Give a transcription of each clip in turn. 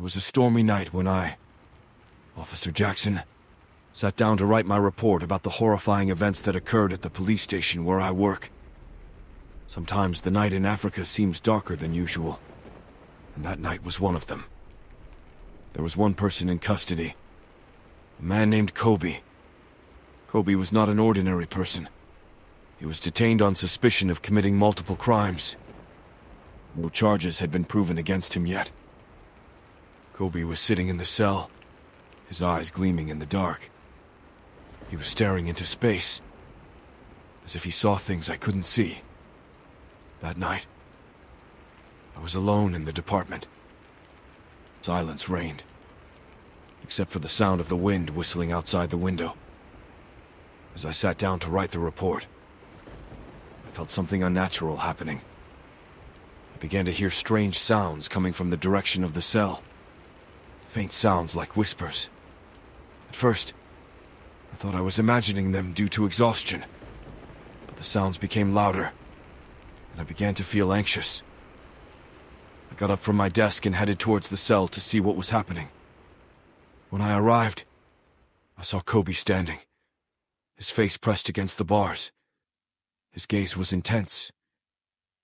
was a stormy night when I, Officer Jackson, sat down to write my report about the horrifying events that occurred at the police station where I work. Sometimes the night in Africa seems darker than usual, and that night was one of them. There was one person in custody, a man named Kobe. Kobe was not an ordinary person. He was detained on suspicion of committing multiple crimes. No charges had been proven against him yet. Kobe was sitting in the cell, his eyes gleaming in the dark. He was staring into space, as if he saw things I couldn't see. That night, I was alone in the department. Silence reigned, except for the sound of the wind whistling outside the window. As I sat down to write the report, I felt something unnatural happening. I began to hear strange sounds coming from the direction of the cell. Faint sounds like whispers. At first, I thought I was imagining them due to exhaustion, but the sounds became louder, and I began to feel anxious. I got up from my desk and headed towards the cell to see what was happening. When I arrived, I saw Kobe standing, his face pressed against the bars. His gaze was intense,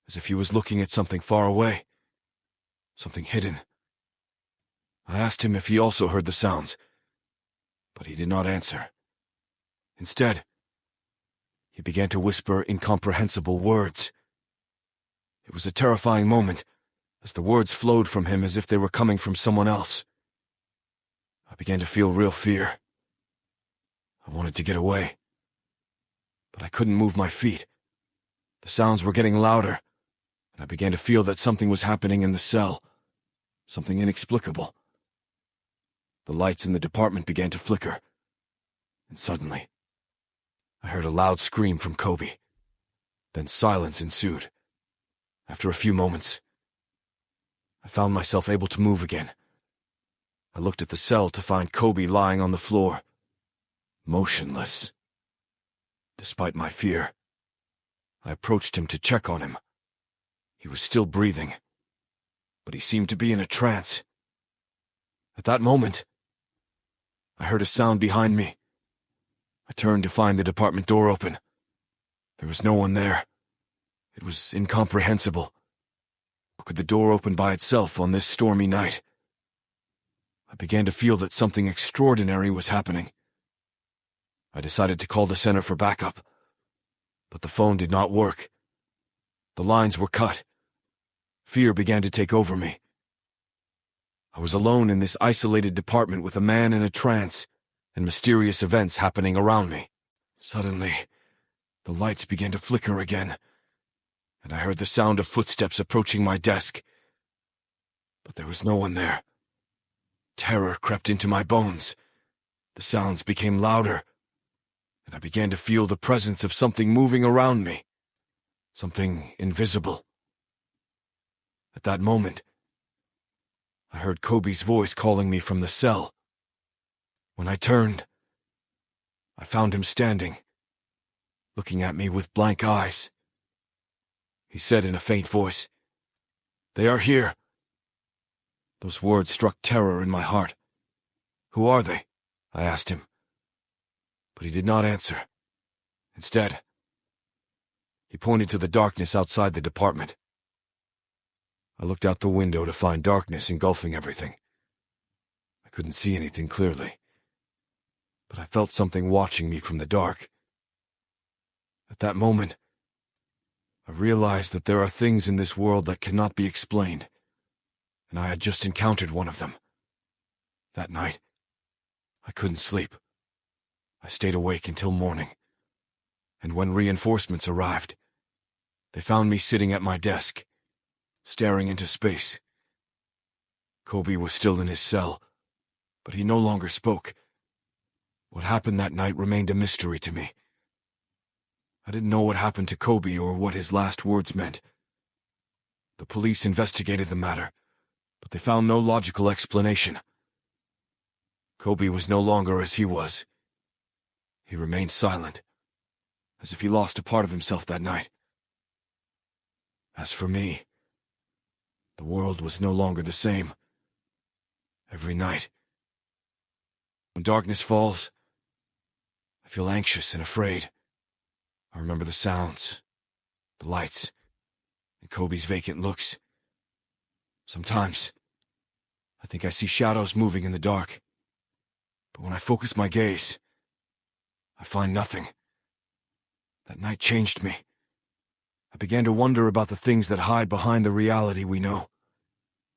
as if he was looking at something far away, something hidden. I asked him if he also heard the sounds, but he did not answer. Instead, he began to whisper incomprehensible words. It was a terrifying moment, as the words flowed from him as if they were coming from someone else. I began to feel real fear. I wanted to get away, but I couldn't move my feet. The sounds were getting louder, and I began to feel that something was happening in the cell, something inexplicable. The lights in the department began to flicker, and suddenly, I heard a loud scream from Kobe. Then silence ensued. After a few moments, I found myself able to move again. I looked at the cell to find Kobe lying on the floor, motionless. Despite my fear, I approached him to check on him. He was still breathing, but he seemed to be in a trance. At that moment, I heard a sound behind me. I turned to find the department door open. There was no one there. It was incomprehensible. How could the door open by itself on this stormy night? I began to feel that something extraordinary was happening. I decided to call the center for backup, but the phone did not work. The lines were cut. Fear began to take over me. I was alone in this isolated department with a man in a trance and mysterious events happening around me. Suddenly, the lights began to flicker again, and I heard the sound of footsteps approaching my desk. But there was no one there. Terror crept into my bones. The sounds became louder, and I began to feel the presence of something moving around me. Something invisible. At that moment, I heard Kobe's voice calling me from the cell. When I turned, I found him standing, looking at me with blank eyes. He said in a faint voice, "They are here." Those words struck terror in my heart. "Who are they?" I asked him. But he did not answer. Instead, he pointed to the darkness outside the department. I looked out the window to find darkness engulfing everything. I couldn't see anything clearly, but I felt something watching me from the dark. At that moment, I realized that there are things in this world that cannot be explained, and I had just encountered one of them. That night, I couldn't sleep. I stayed awake until morning, and when reinforcements arrived, they found me sitting at my desk, staring into space. Kobe was still in his cell, but he no longer spoke. What happened that night remained a mystery to me. I didn't know what happened to Kobe or what his last words meant. The police investigated the matter, but they found no logical explanation. Kobe was no longer as he was. He remained silent, as if he lost a part of himself that night. As for me, the world was no longer the same. Every night. When darkness falls, I feel anxious and afraid. I remember the sounds, the lights, and Kobe's vacant looks. Sometimes, I think I see shadows moving in the dark. But when I focus my gaze, I find nothing. That night changed me. I began to wonder about the things that hide behind the reality we know,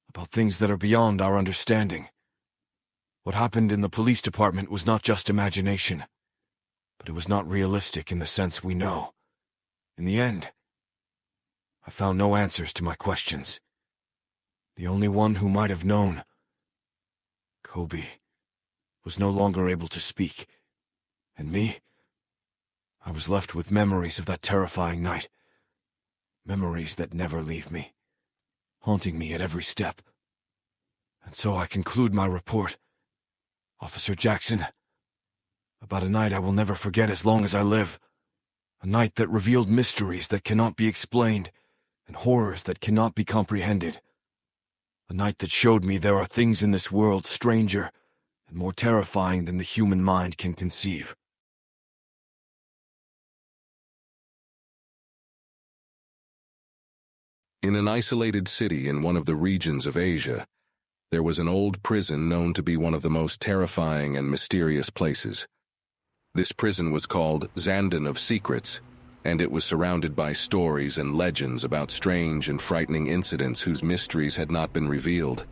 about things that are beyond our understanding. What happened in the police department was not just imagination, but it was not realistic in the sense we know. In the end, I found no answers to my questions. The only one who might have known, Kobe, was no longer able to speak. And me? I was left with memories of that terrifying night. Memories that never leave me, haunting me at every step. And so I conclude my report, Officer Jackson, about a night I will never forget as long as I live. A night that revealed mysteries that cannot be explained and horrors that cannot be comprehended. A night that showed me there are things in this world stranger and more terrifying than the human mind can conceive. In an isolated city in one of the regions of Asia, there was an old prison known to be one of the most terrifying and mysterious places. This prison was called Zandon of Secrets, and it was surrounded by stories and legends about strange and frightening incidents whose mysteries had not been revealed.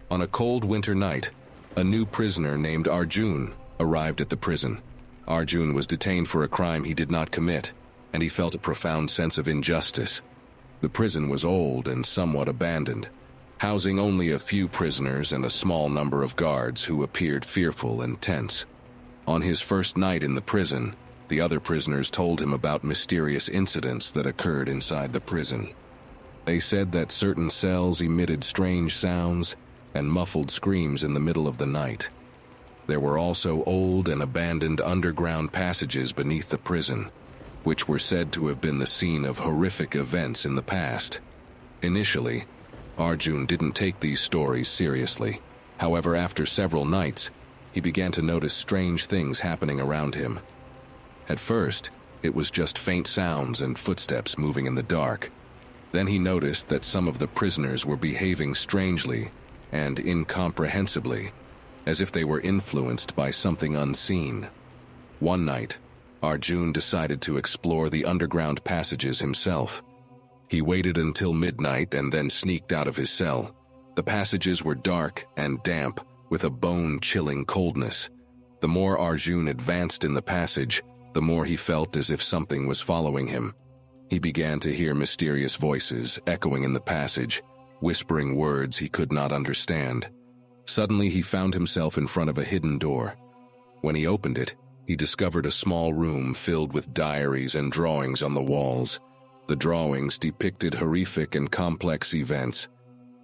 On a cold winter night, a new prisoner named Arjun arrived at the prison. Arjun was detained for a crime he did not commit, and he felt a profound sense of injustice. The prison was old and somewhat abandoned, housing only a few prisoners and a small number of guards who appeared fearful and tense. On his first night in the prison, the other prisoners told him about mysterious incidents that occurred inside the prison. They said that certain cells emitted strange sounds and muffled screams in the middle of the night. There were also old and abandoned underground passages beneath the prison, which were said to have been the scene of horrific events in the past. Initially, Arjun didn't take these stories seriously. However, after several nights, he began to notice strange things happening around him. At first, it was just faint sounds and footsteps moving in the dark. Then he noticed that some of the prisoners were behaving strangely and incomprehensibly, as if they were influenced by something unseen. One night, Arjun decided to explore the underground passages himself. He waited until midnight and then sneaked out of his cell. The passages were dark and damp, with a bone-chilling coldness. The more Arjun advanced in the passage, the more he felt as if something was following him. He began to hear mysterious voices echoing in the passage, whispering words he could not understand. Suddenly he found himself in front of a hidden door. When he opened it, he discovered a small room filled with diaries and drawings on the walls. The drawings depicted horrific and complex events,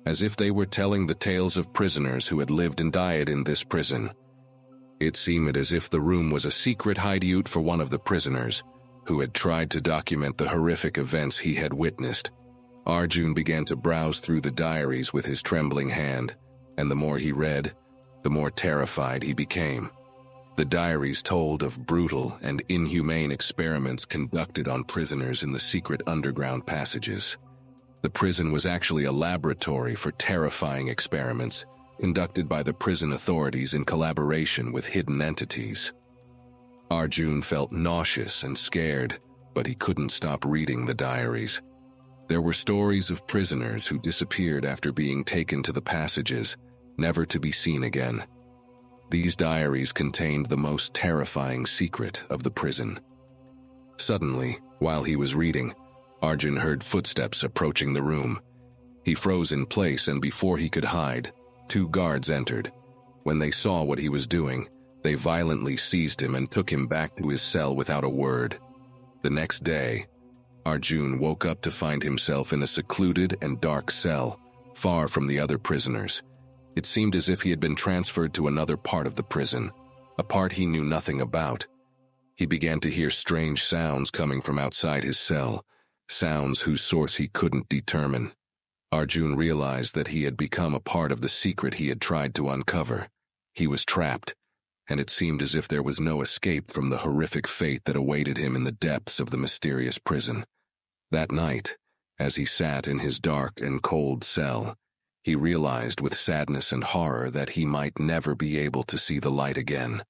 as if they were telling the tales of prisoners who had lived and died in this prison. It seemed as if the room was a secret hideout for one of the prisoners, who had tried to document the horrific events he had witnessed. Arjun began to browse through the diaries with his trembling hand, and the more he read, the more terrified he became. The diaries told of brutal and inhumane experiments conducted on prisoners in the secret underground passages. The prison was actually a laboratory for terrifying experiments conducted by the prison authorities in collaboration with hidden entities. Arjun felt nauseous and scared, but he couldn't stop reading the diaries. There were stories of prisoners who disappeared after being taken to the passages, never to be seen again. These diaries contained the most terrifying secret of the prison. Suddenly, while he was reading, Arjun heard footsteps approaching the room. He froze in place, and before he could hide, 2 guards entered. When they saw what he was doing, they violently seized him and took him back to his cell without a word. The next day, Arjun woke up to find himself in a secluded and dark cell, far from the other prisoners. It seemed as if he had been transferred to another part of the prison, a part he knew nothing about. He began to hear strange sounds coming from outside his cell, sounds whose source he couldn't determine. Arjun realized that he had become a part of the secret he had tried to uncover. He was trapped, and it seemed as if there was no escape from the horrific fate that awaited him in the depths of the mysterious prison. That night, as he sat in his dark and cold cell, he realized with sadness and horror that he might never be able to see the light again.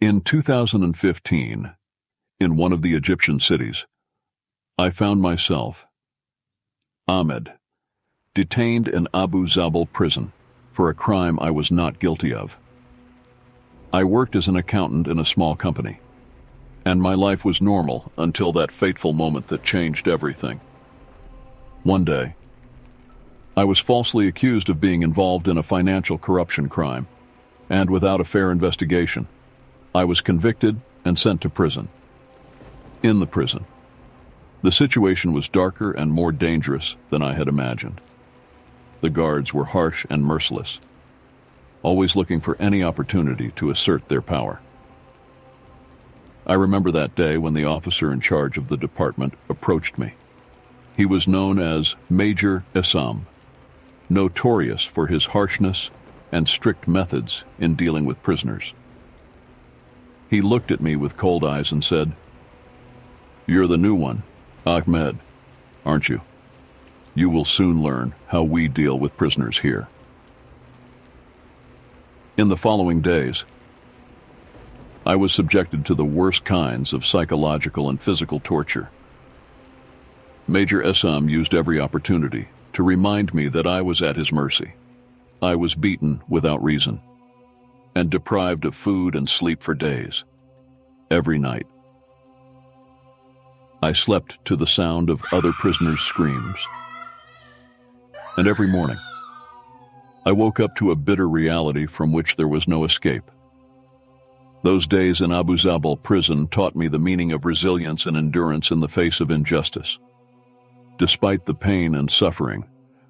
In 2015, in one of the Egyptian cities, I found myself, Ahmed, detained in Abu Zabal prison for a crime I was not guilty of. I worked as an accountant in a small company, and my life was normal until that fateful moment that changed everything. One day, I was falsely accused of being involved in a financial corruption crime, and without a fair investigation, I was convicted and sent to prison. In the prison, the situation was darker and more dangerous than I had imagined. The guards were harsh and merciless, always looking for any opportunity to assert their power. I remember that day when the officer in charge of the department approached me. He was known as Major Essam, notorious for his harshness and strict methods in dealing with prisoners. He looked at me with cold eyes and said, "You're the new one, Ahmed, aren't you? You will soon learn how we deal with prisoners here." In the following days, I was subjected to the worst kinds of psychological and physical torture. Major Essam used every opportunity to remind me that I was at his mercy. I was beaten without reason, and deprived of food and sleep for days, every night. I slept to the sound of other prisoners' screams. And every morning, I woke up to a bitter reality from which there was no escape. Those days in Abu Zabal prison taught me the meaning of resilience and endurance in the face of injustice. Despite the pain and suffering,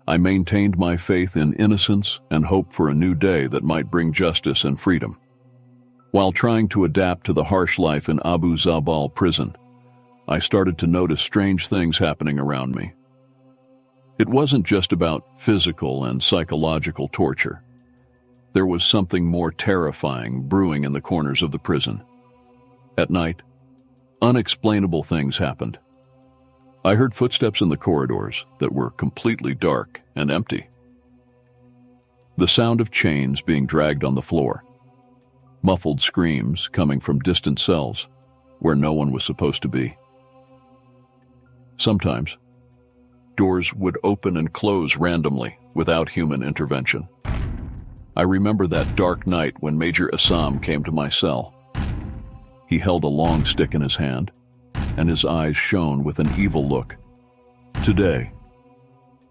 I maintained my faith in innocence and hope for a new day that might bring justice and freedom. While trying to adapt to the harsh life in Abu Zabal prison, I started to notice strange things happening around me. It wasn't just about physical and psychological torture. There was something more terrifying brewing in the corners of the prison. At night, unexplainable things happened. I heard footsteps in the corridors that were completely dark and empty. The sound of chains being dragged on the floor. Muffled screams coming from distant cells where no one was supposed to be. Sometimes, doors would open and close randomly without human intervention. I remember that dark night when Major Essam came to my cell. He held a long stick in his hand, and his eyes shone with an evil look. "Today,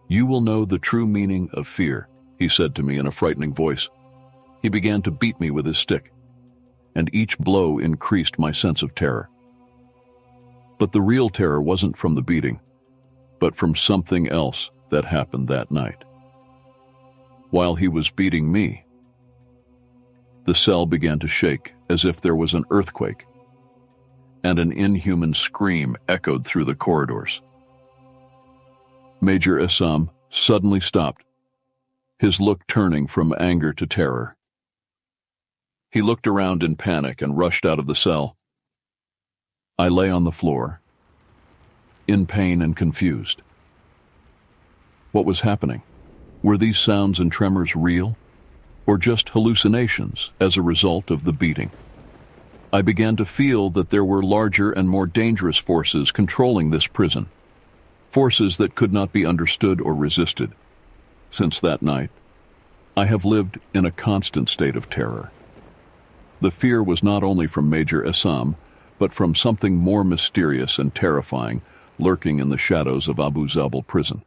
you will know the true meaning of fear," he said to me in a frightening voice. He began to beat me with his stick, and each blow increased my sense of terror. But the real terror wasn't from the beating, but from something else that happened that night. While he was beating me, the cell began to shake as if there was an earthquake, and an inhuman scream echoed through the corridors. Major Essam suddenly stopped, his look turning from anger to terror. He looked around in panic and rushed out of the cell. I lay on the floor, in pain and confused. What was happening? Were these sounds and tremors real, or just hallucinations as a result of the beating? I began to feel that there were larger and more dangerous forces controlling this prison, forces that could not be understood or resisted. Since that night, I have lived in a constant state of terror. The fear was not only from Major Essam, but from something more mysterious and terrifying lurking in the shadows of Abu Zabal prison.